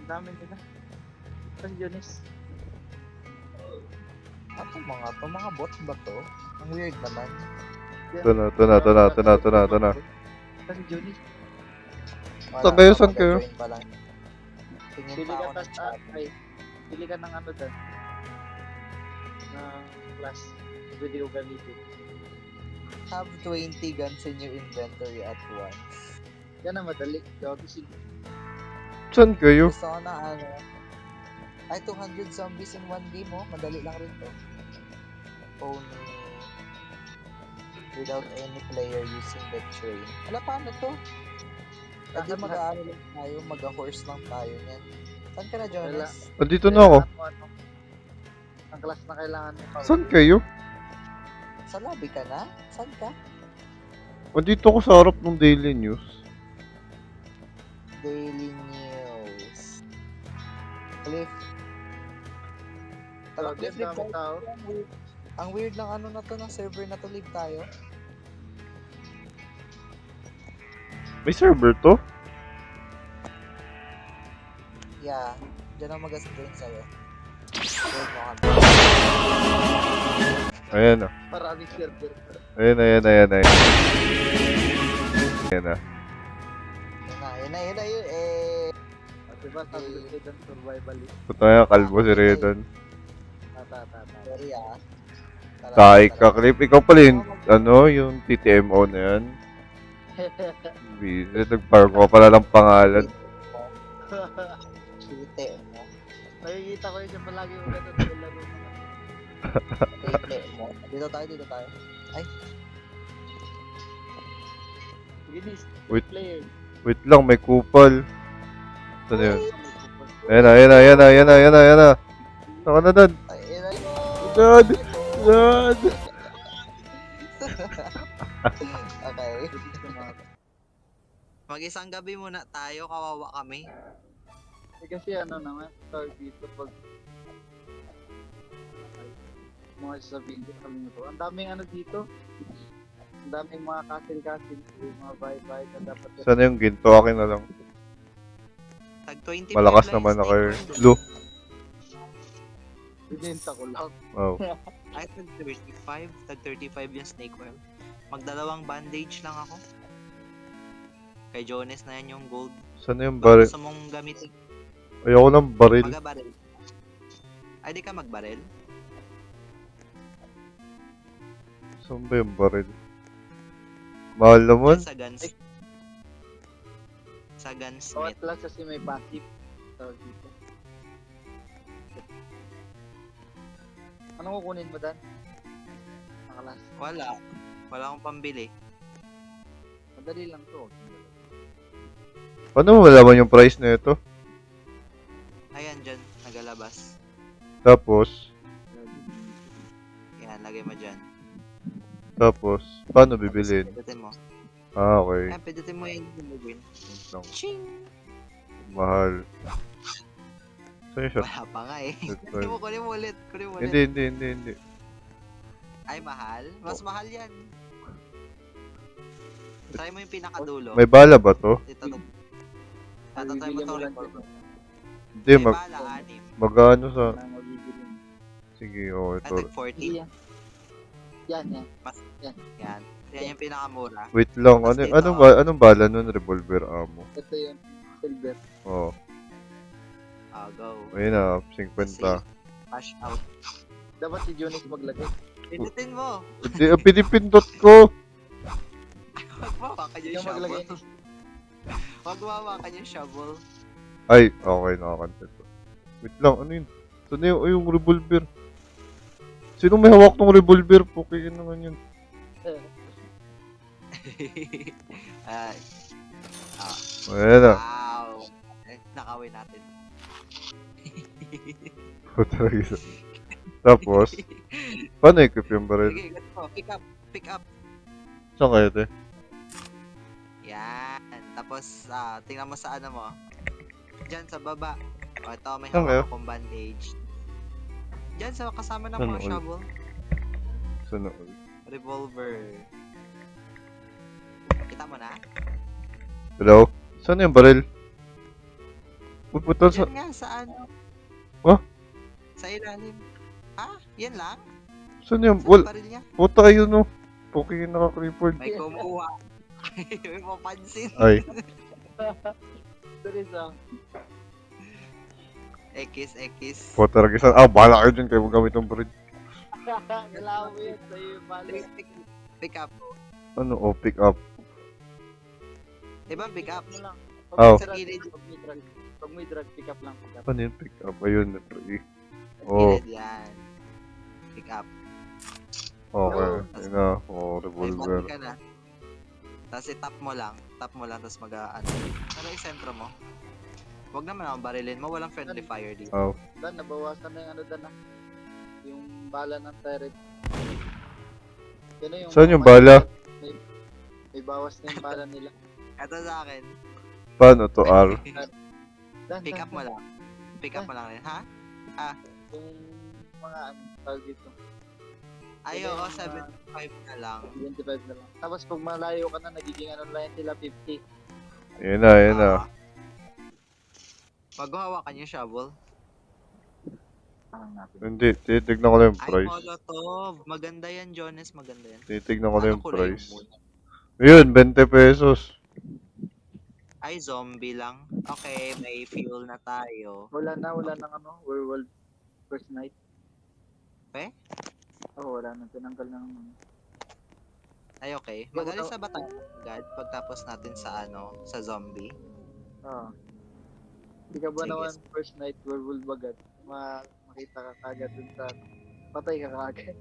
Ang dami nila. Saan Jonis? Mga bot ba to? Ang weird naman. Ito na. Saan Jonis? Saan kayo? Join pa lang. Tingin Pili pa ka ako ng chat. pili ka ng ano doon. Ng class. Video gamitin. Have 20 guns in your inventory at once. Yan ang madali. Jogi si Saan kayo? Gusto ko na ano. Ay, 200 zombies in one game, oh. Madali lang rin to. Only without any player using the train. Wala, paano to? Hindi mag-aano lang tayo, mag-horse lang tayo niyan. Saan ka na, Jonas? Andito na ako. Ang class na kailangan mo. Saan kayo? Sa lobby ka na? Saan ka? Andito ako sa harap ng Daily News. Daily News. Cliff. Jogi, Cliff, ang daming tao. ang weird lang ano na to, ng server na to, live tayo. May server to? Yeah, dyan ang mag-stream sa'yo. Join mo kami. Ayan na. Maraming server. Ayan. Ayan na. Yun na, yun. Diba sabi ko kayo dyan survivalist. Puta nga, kalbo si Redon. Tata. Sorry ah. Tayo ka, Clip. Ikaw pala yung, yung TTMO na yan. Busy. Nag-park ko pala ng pangalan. Chute mo. Nakikita ko yun siya palagi yung gano'n nilaro mo. Chute mo. Dito tayo. Ay, Ginis, Wait. player. Wait lang, may kupal. Saan yun? wait. Ayan na. Saka na doon. Ay, Dad! Okay. Mag-isang gabi muna tayo, kawawa kami. Kasi ano naman, tawag dito pag mga sasabihin ko kami nito. Ang daming ano dito. Ang daming mga castle, mga bahay-bahay na dapat. Sana yung ginto? Akin na lang. Tag 20 Malakas naman ako eh. Lu. Binenta ko lang. Oh. Ay, tag 35. Tag 35 yung snake oil. Magdalawang bandage lang ako. Kay Jones na yan yung gold. Sana yung baril? Gusto mong gamitin. Ayoko ng baril. Mag-baril. Ay, di ka mag-baril? Saan ba yung baril? Mahal naman? Sa guns. Sa Bawat gunsmith. class kasi may passive. Tawag dito. Anong kukunin mo Dan? Ang class. Wala akong pambili. Madali lang to. Paano mo malaman yung price na ito? Ayan dyan, nagalabas. Tapos, Yan, lagay mo dyan. paano bibilin? Pindutin mo. Ah, okay. Ayan, pindutin mo yung win. Wait lang. Ching! Mahal. Saan yung shot? Wala pa nga eh. Ito. Kunin mo ulit. Hindi. Ay, mahal? Mas mahal yan. Try mo yung pinakadulo. May bala ba to? Tatatry mo itong revolver. Hindi, May bala, 6. mag-ano sa... Na mabibili mo. Sige, oh, Ay, ito. tag 40. Yan. Yan. Yan yung pinakamura. Wait lang, Tapos dito. anong bala nun? Revolver ammo. Ito yung silver. Oh, Go. ayun na, 50. Cash out. Dapat si Jonas maglagay. Pindutin mo. Hindi, pinipindot ko! Huwag mawakan yung Yung maglagay shovel. Huwag mawakan yung shovel. Ay, okay, nakakanset ko. Wait lang, ano yun? Saan na yung revolver? Sino may hawak ng revolver? Pukin naman yun. Ay. Ayan na. Wow. Nakawin natin. Tapos, paano equip yung baril? Sige, let's go. Pick up. Saan kayo, te? Yan. Tapos, tingnan mo sa ano mo. Diyan sa baba. O, ito may Saan kayo? hawak akong bandage. Diyan sa kasama ng Saan mga all? shovel. Saan Revolver. Kita mo na? Hello? Saan yung baril? Pupunta sa... Yan nga, sa ano? Huh? Sa ilalim. Ah, yan lang? Saan yun? Sa Wal... baril niya? Puta ayun no. Puking naka-crippled. May kumuha. May mapansin. Ay. Tulis ang. X. Puta rin isa. Ah, bahala kayo dyan kayo magamit ng bridge. Kailangan mo yan sa'yo yung balik. Pick up. Ano? Oh, pick up. Diba pick up? Mo lang. Oh. Pag may drag, pag may drag, pick up lang. Pick up. Ano yun? Pick up. Ayun. Pre. Sa Oh. gilid yan. Pick up. Okay. Ayun na. Oh, May revolver. button ka na. Tapos i-tap mo lang. Tap mo lang, tapos ano. Ano yung sentro mo? Huwag naman akong barilin mo. Walang friendly fire dito. Oh. Dan, nabawasan na yung ano dan na. Yung bala ng turret. Yan na yung Saan yung bala? May bawas na yung bala nila. Ito sa akin. Paano to, R? Dan, Pick dan, up mo dan. lang. Pick up mo lang rin. Ha? Yung mga ano, tawag dito. Ay, Yan oo, yung 75 na lang. 25 na lang. Tapos pag malayo ka na, nagiging ano lang sila 50. Ayun na, ayun na. Pag hawakan yung shovel. Parang natin. Hindi, titignan ko lang yung Ay, price. Molotov. Maganda yan, Jones. Maganda yan. Titignan ko lang yung kulay price. muna? Ayun, 20 pesos. Ay, zombie lang. Okay, may fuel na tayo. Wala na ano, werewolf first night. Eh? Oo, wala na. Tinanggal na naman. Ay, okay. Mag-alis na ba tayo agad pagtapos natin sa ano, sa zombie? Oo. Hindi ka ba Sige. naman first night werewolf agad? Makita ka kagad dun sa ano. Patay ka kagad.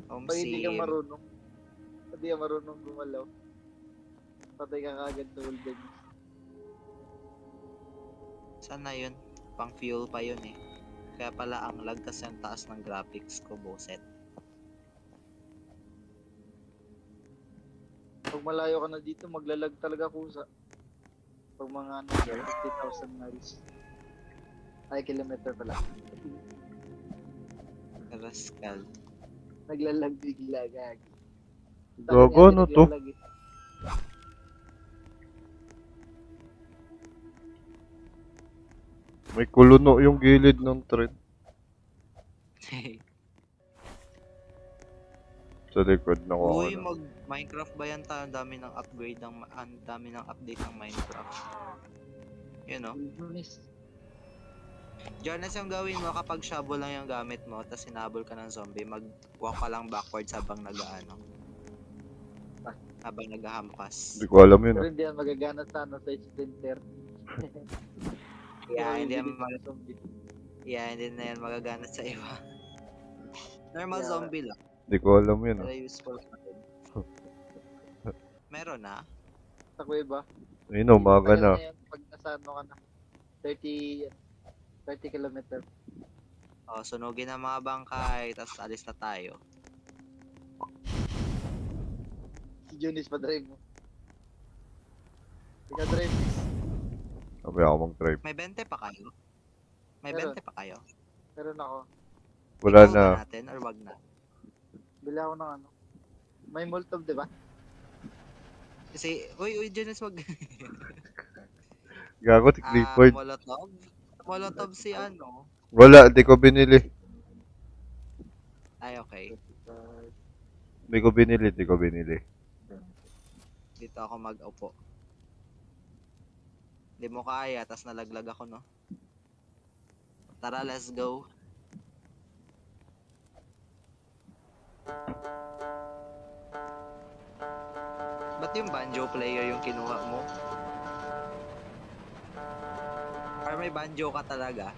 Home Pag hindi ka sim. marunong. Pag hindi ka marunong gumalaw. Patay ka kagad sa wilderness. Saan na yun? Pang fuel pa yun eh. Kaya pala ang lag kasi ang taas ng graphics ko, boset. Pag malayo ka na dito, maglalag talaga kusa. Pag mga ano, 50,000 miles. Ay, kilometer pala. Rascal. Naglalag bigla, gag. Gago, ano to? Naglalag eh. May kuluno yung gilid ng thread. Sa likod na ko. Uy, Minecraft ba yan tayo? Ang dami ng upgrade ang dami ng update ng Minecraft. Yun no? Wilderness. Jonas, yung gawin mo kapag shovel lang yung gamit mo tapos hinabol ka ng zombie, mag-walk ka lang backwards habang nag-ano. Habang naghahampas. Hindi ko alam yun. Pero hindi yan magagana sa ano, sa splinter. Yeah, hindi Pero yan zombie. hindi na yan magagana sa iba. Normal Yeah. zombie lang. Hindi ko alam yun. Pero useful pa rin. Meron na. Sa kuweba. Ayun, umaga Tagal na. yan pag nasa ano ka na. 30 kilometer. O, sunugin ang mga bangkay, tapos alis na tayo. Si Junis pa drive mo. Ika drive. Sabi ako mag-drive. May 20 pa kayo? May Meron. 20 pa kayo? Meron ako. Wala Ikaw na. ba natin or wag na? Bili ako ng ano. May Molotov, di ba? Kasi, uy, Jonas, wag. Gago, tiklipod. Molotov? Molotov si ano? Wala, di ko binili. Ay, okay. Di ko binili. Dito ako mag-upo. Hindi mo kaya, tas nalaglag ako, no? Tara, let's go. Ba't yung banjo player yung kinuha mo? Or may banjo ka talaga?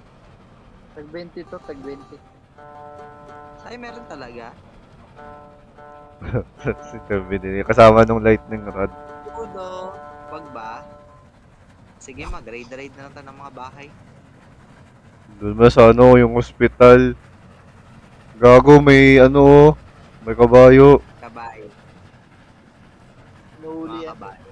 Tag 20 to, tag 20. Ay, meron talaga. Si ko binili. Kasama nung lightning rod. Udo. Wag ba? Sige, mag-raid-raid na lang tayo ng mga bahay. Doon ba sa ano, yung hospital. Gago, may ano, may kabayo. Kabayo. Nahuli Mga yan. kabayo.